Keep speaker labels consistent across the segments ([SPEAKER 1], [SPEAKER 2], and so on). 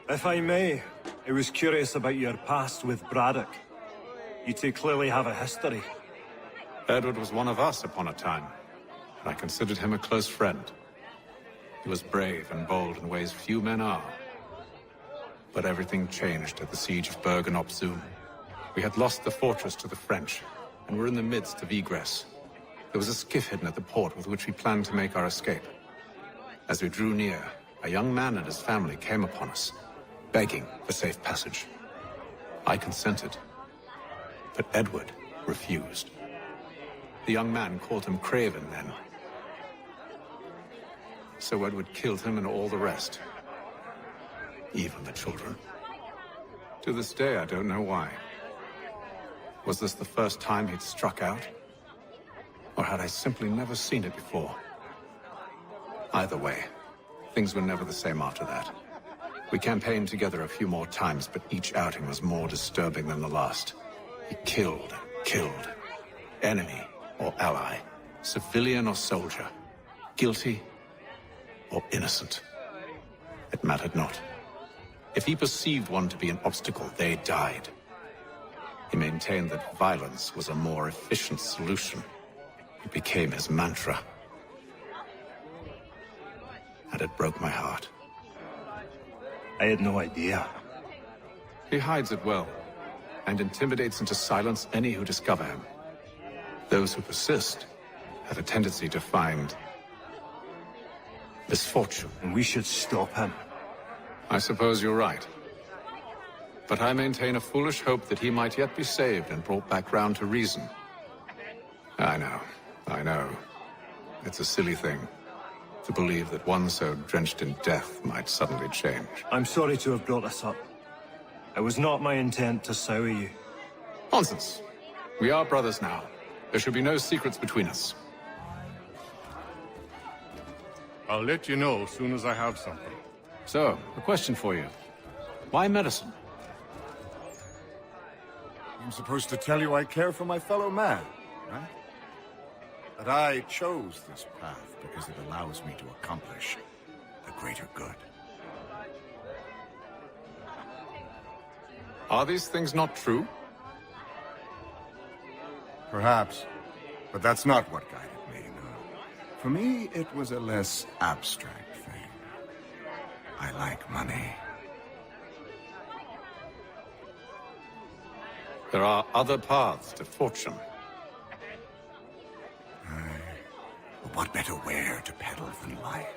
[SPEAKER 1] If I may, I was curious about your past with Braddock. You two clearly have a history.
[SPEAKER 2] Edward was one of us upon a time, and I considered him a close friend. He was brave and bold in ways few men are. But everything changed at the siege of Bergen-op-Zoom. We had lost the fortress to the French, and were in the midst of egress. There was a skiff hidden at the port with which we planned to make our escape. As we drew near, a young man and his family came upon us, begging for safe passage. I consented, but Edward refused. The young man called him Craven then. So Edward killed him and all the rest. Even the children. To this day, I don't know why. Was this the first time he'd struck out? Or had I simply never seen it before? Either way, things were never the same after that. We campaigned together a few more times, but each outing was more disturbing than the last. He killed and killed. Enemy or ally, civilian or soldier, guilty or innocent. It mattered not. If he perceived one to be an obstacle, they died. He maintained that violence was a more efficient solution. It became his mantra. And it broke my heart.
[SPEAKER 1] I had no idea.
[SPEAKER 2] He hides it well, and intimidates into silence any who discover him. Those who persist have a tendency to find misfortune.
[SPEAKER 1] And we should stop him.
[SPEAKER 2] I suppose you're right. But I maintain a foolish hope that he might yet be saved and brought back round to reason. I know. It's a silly thing to believe that one so drenched in death might suddenly change.
[SPEAKER 1] I'm sorry to have brought this up. It was not my intent to sour you.
[SPEAKER 2] Nonsense. We are brothers now. There should be no secrets between us.
[SPEAKER 3] I'll let you know as soon as I have something.
[SPEAKER 2] So, a question for you. Why medicine?
[SPEAKER 4] I'm supposed to tell you I care for my fellow man, right? That I chose this path because it allows me to accomplish the greater good.
[SPEAKER 2] Are these things not true?
[SPEAKER 4] Perhaps, but that's not what guided me, no. For me, it was a less abstract thing. I like money.
[SPEAKER 2] There are other paths to fortune.
[SPEAKER 4] But what better ware to peddle than life?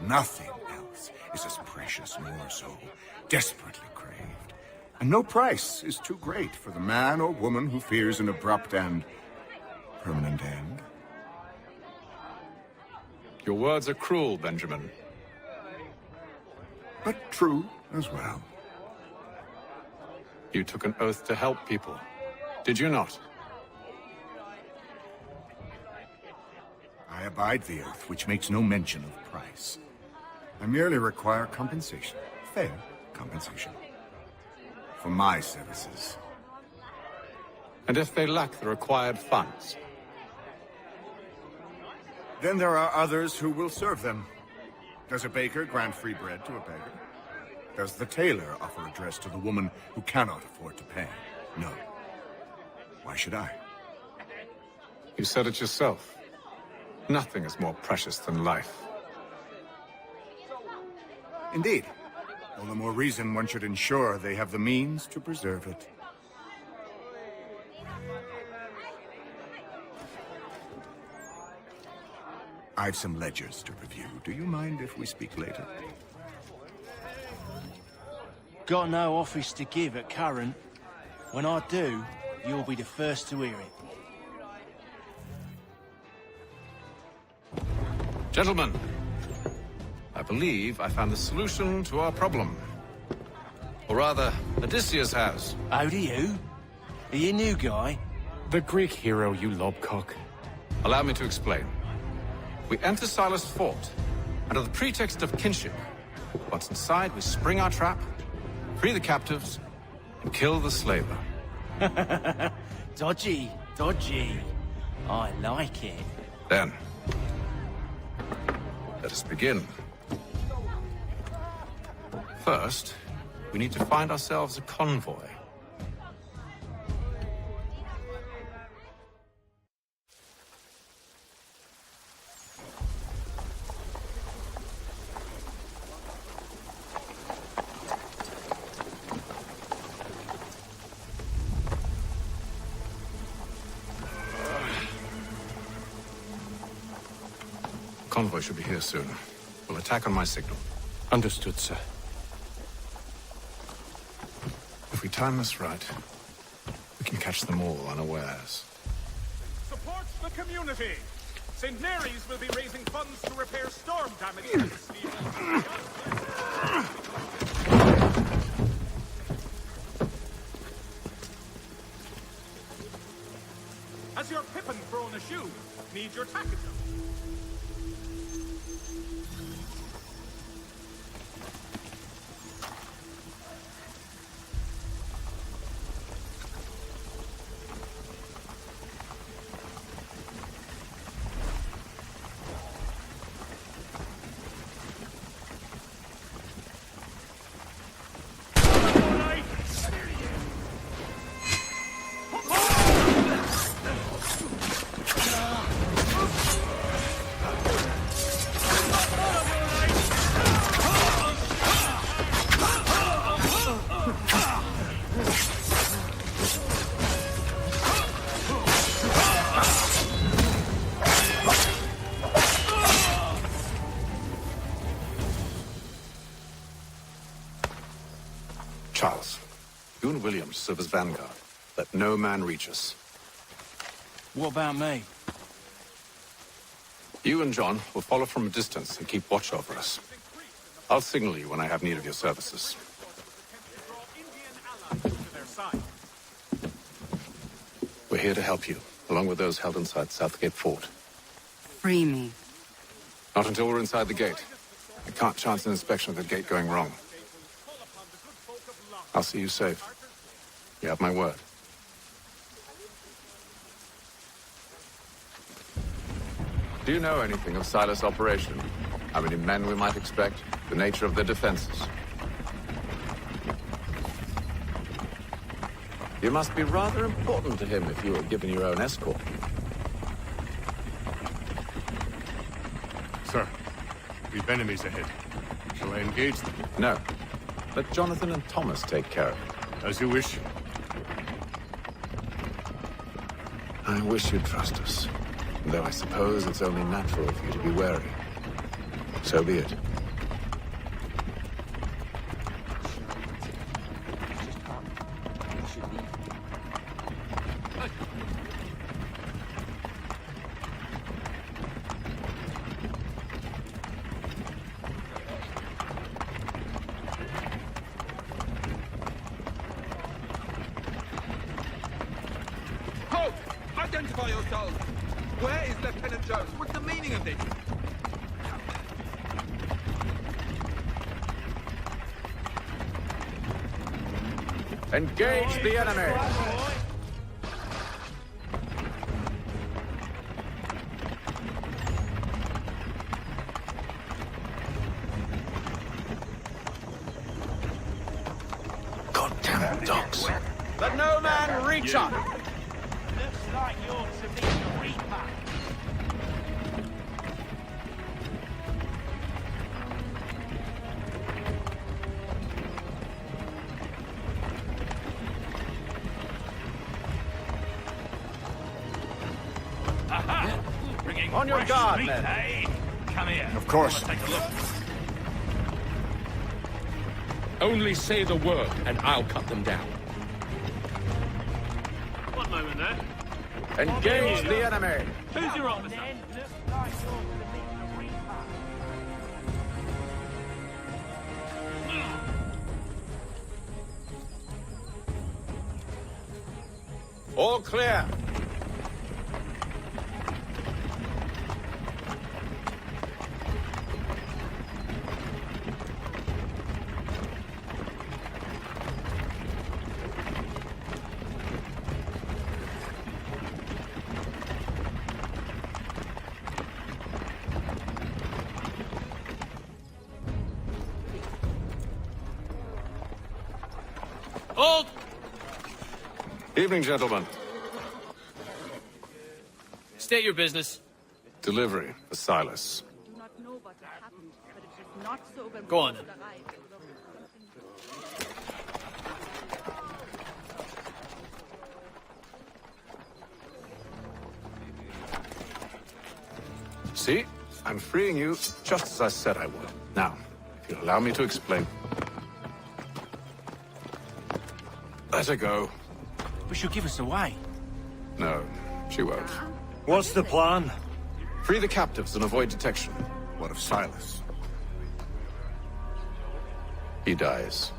[SPEAKER 4] Nothing else is as precious nor so desperately craved. And no price is too great for the man or woman who fears an abrupt and permanent end.
[SPEAKER 2] Your words are cruel, Benjamin.
[SPEAKER 4] But true as well.
[SPEAKER 2] You took an oath to help people, did you not?
[SPEAKER 4] I abide the oath, which makes no mention of price. I merely require compensation. Fair compensation. For my services.
[SPEAKER 2] And if they lack the required funds?
[SPEAKER 4] Then there are others who will serve them. Does a baker grant free bread to a beggar? Does the tailor offer a dress to the woman who cannot afford to pay? No. Why should I?
[SPEAKER 2] You said it yourself. Nothing is more precious than life.
[SPEAKER 4] Indeed. All the more reason one should ensure they have the means to preserve it. I've some ledgers to review. Do you mind if we speak later?
[SPEAKER 5] Got no office to give at current. When I do, you'll be the first to hear it.
[SPEAKER 2] Gentlemen, I believe I found the solution to our problem. Or rather, Odysseus has.
[SPEAKER 5] Oh, do you? Are you a new guy?
[SPEAKER 6] The Greek hero, you lobcock.
[SPEAKER 2] Allow me to explain. We enter Silas' fort, under the pretext of kinship. Once inside, we spring our trap, free the captives, and kill the slaver.
[SPEAKER 5] Dodgy, dodgy. I like it.
[SPEAKER 2] Then, let us begin. first, we need to find ourselves a convoy. Convoy should be here soon. We'll attack on my signal.
[SPEAKER 6] Understood, sir.
[SPEAKER 2] If we time this right, we can catch them all unawares.
[SPEAKER 7] Support the community! St. Mary's will be raising funds to repair storm damage. Has your Pippin thrown a shoe? Need your tackle?
[SPEAKER 2] Charles, you and William serve as vanguard. Let no man reach us.
[SPEAKER 5] What about me?
[SPEAKER 2] You and John will follow from a distance and keep watch over us. I'll signal you when I have need of your services. We're here to help you, along with those held inside Southgate Fort.
[SPEAKER 8] Free me.
[SPEAKER 2] Not until we're inside the gate. I can't chance an inspection of the gate going wrong. I'll see you safe. You have my word. Do you know anything of Silas' operation? How many men we might expect? The nature of their defenses? You must be rather important to him if you were given your own escort.
[SPEAKER 3] Sir, we've enemies ahead. Shall I engage them?
[SPEAKER 2] No. Let Jonathan and Thomas take care of it.
[SPEAKER 3] As you wish.
[SPEAKER 2] I wish you'd trust us. Though I suppose it's only natural for you to be wary. So be it.
[SPEAKER 7] Halt! Identify yourselves! Where is Lieutenant Jones? What's the meaning of this?
[SPEAKER 2] Engage the enemy! Goddamn dogs.
[SPEAKER 7] Let no man reach us!
[SPEAKER 5] Looks like you're to meet the Reaper.
[SPEAKER 7] On your guard, men!
[SPEAKER 5] Come here.
[SPEAKER 4] Of course.
[SPEAKER 5] Take a look.
[SPEAKER 6] Only say the word, and I'll cut them down.
[SPEAKER 5] One moment there.
[SPEAKER 2] Engage the enemy!
[SPEAKER 5] Who's your officer? Looks like you're to meet the Reaper.
[SPEAKER 2] All clear!
[SPEAKER 6] Hold!
[SPEAKER 2] Evening, gentlemen.
[SPEAKER 6] State your business.
[SPEAKER 2] Delivery for Silas.
[SPEAKER 9] Do not know what happened, but it is not so when
[SPEAKER 6] Go on, then.
[SPEAKER 9] arrive.
[SPEAKER 2] See? I'm freeing you just as I said I would. Now, if you'll allow me to explain. Let her go.
[SPEAKER 5] But she'll give us away.
[SPEAKER 2] No, she won't.
[SPEAKER 1] What's the plan?
[SPEAKER 2] Free the captives and avoid detection.
[SPEAKER 4] What of Silas?
[SPEAKER 2] He dies.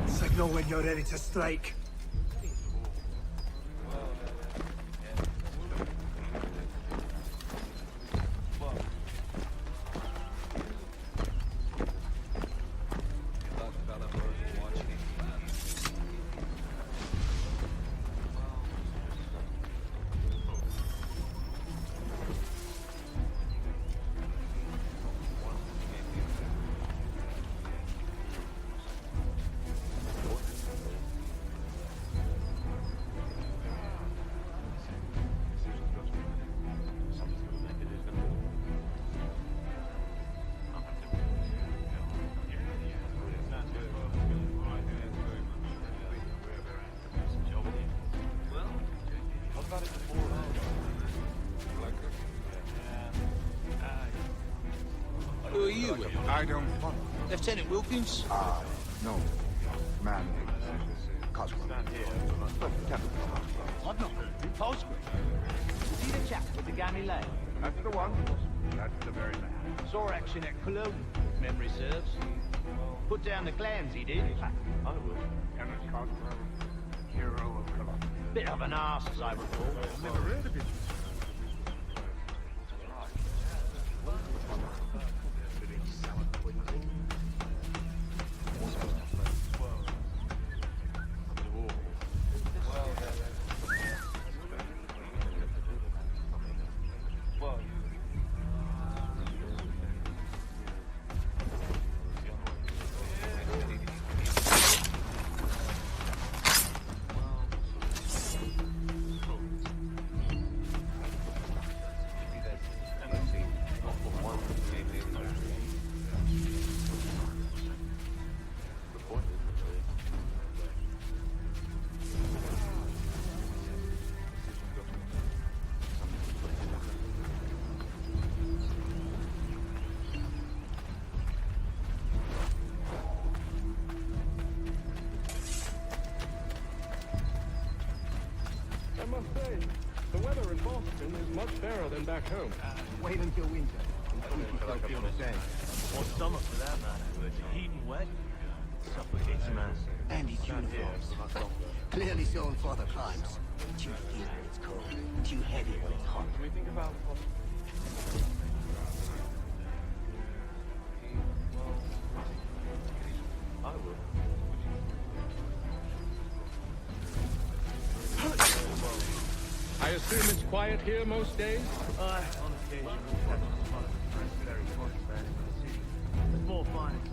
[SPEAKER 1] Signal when you're ready to strike.
[SPEAKER 10] Who are you, Will?
[SPEAKER 4] I don't follow.
[SPEAKER 10] Lieutenant Wilkins?
[SPEAKER 4] No. Man named Cosgrove.
[SPEAKER 10] I've not heard of Cosgrove. Is he the chap with the gammy leg?
[SPEAKER 4] That's the one. That's the very man.
[SPEAKER 10] Saw action at Cologne, if memory serves. Put down the clans, he did.
[SPEAKER 4] I will. Kenneth Cosgrove, hero of Cologne.
[SPEAKER 10] Bit of an arse, as I recall.
[SPEAKER 4] Never heard of it.
[SPEAKER 3] I must say, the weather in Boston is much fairer than back home.
[SPEAKER 10] Wait until winter. Feel the same.
[SPEAKER 5] Or summer, for that matter. Heat and wet. Suffocates a man.
[SPEAKER 10] And his uniforms. Clearly sewn for other climes. Too thin when it's cold. Too heavy when it's hot.
[SPEAKER 3] We think about I will. I assume it's quiet here most days?
[SPEAKER 5] On occasion, we'll catch a spot of very contraband in the city. The four finest.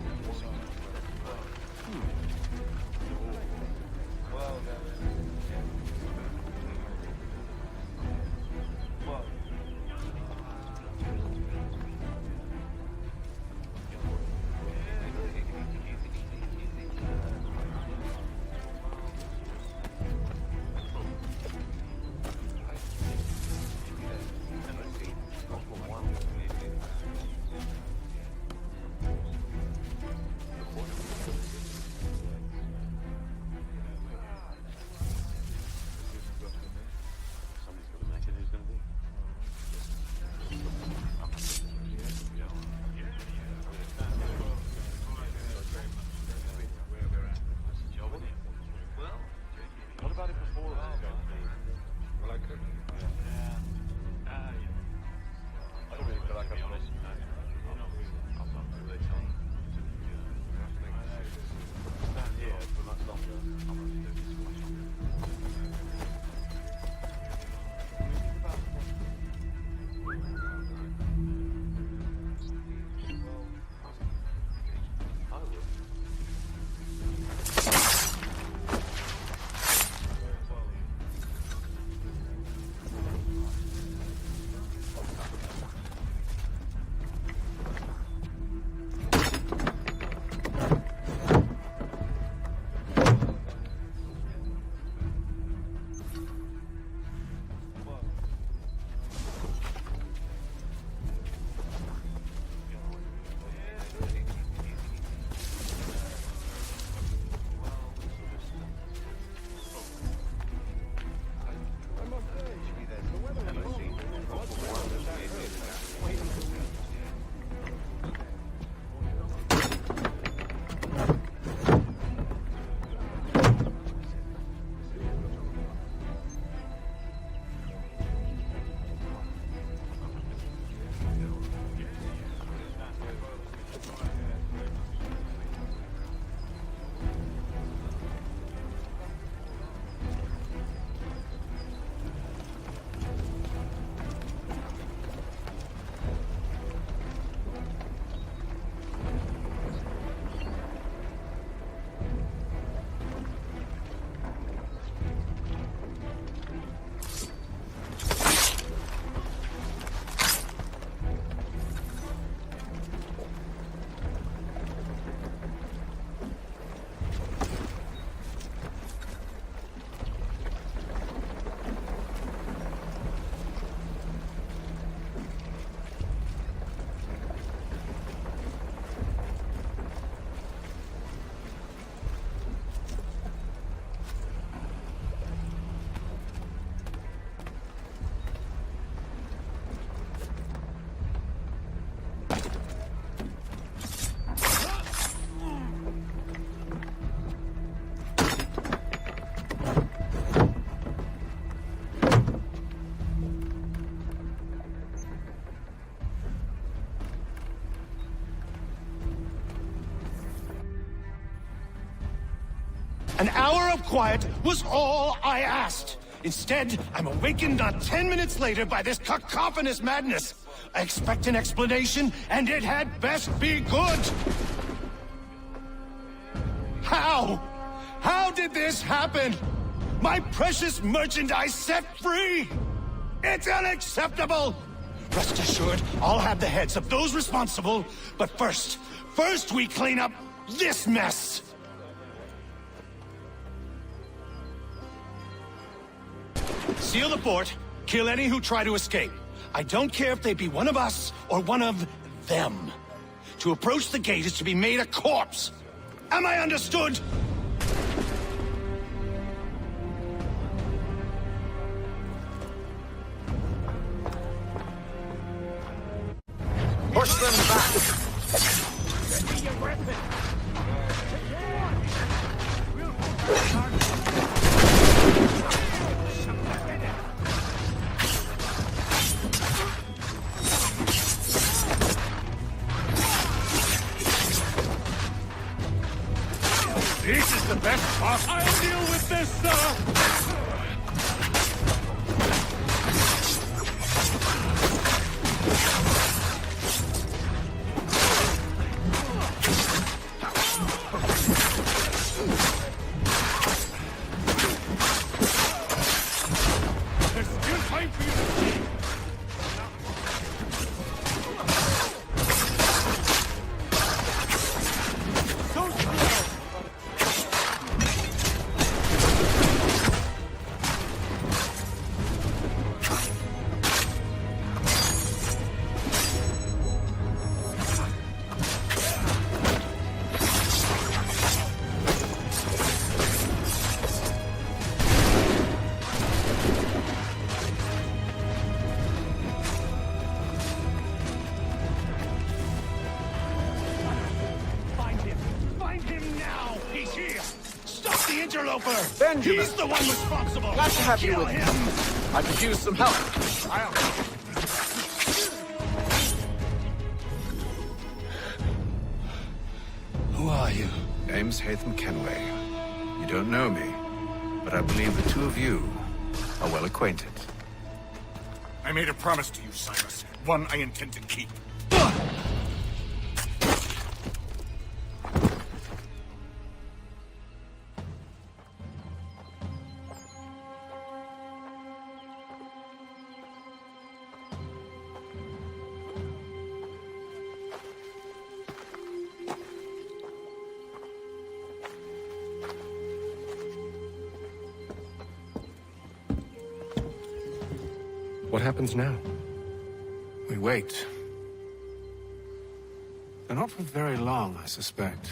[SPEAKER 5] An hour of quiet was all I asked. Instead, I'm awakened not 10 minutes later by this cacophonous madness. I expect an explanation, and it had best be good. How? How did this happen? My precious merchandise set free! It's unacceptable! Rest assured, I'll have the heads of those responsible, but first we clean up this mess! Seal the fort, kill any who try to escape. I don't care if they be one of us or one of them. To approach the gate is to be made a corpse. Am I understood?
[SPEAKER 10] Push them back!
[SPEAKER 3] This is the best part. I'll deal with this, sir! There's still time for you to leave. So slow! Find him now! He's here! Stop the interloper!
[SPEAKER 10] Benjamin.
[SPEAKER 5] He's the one responsible!
[SPEAKER 10] Glad to have you
[SPEAKER 5] Kill
[SPEAKER 10] with me.
[SPEAKER 5] him!
[SPEAKER 10] I could use some help.
[SPEAKER 5] Who are you?
[SPEAKER 2] Name's Hatham Kenway. You don't know me, but I believe the two of you are well acquainted.
[SPEAKER 4] I made a promise to you, Cyrus. One I intend to keep.
[SPEAKER 6] What happens now?
[SPEAKER 2] We wait. But not for very long, I suspect.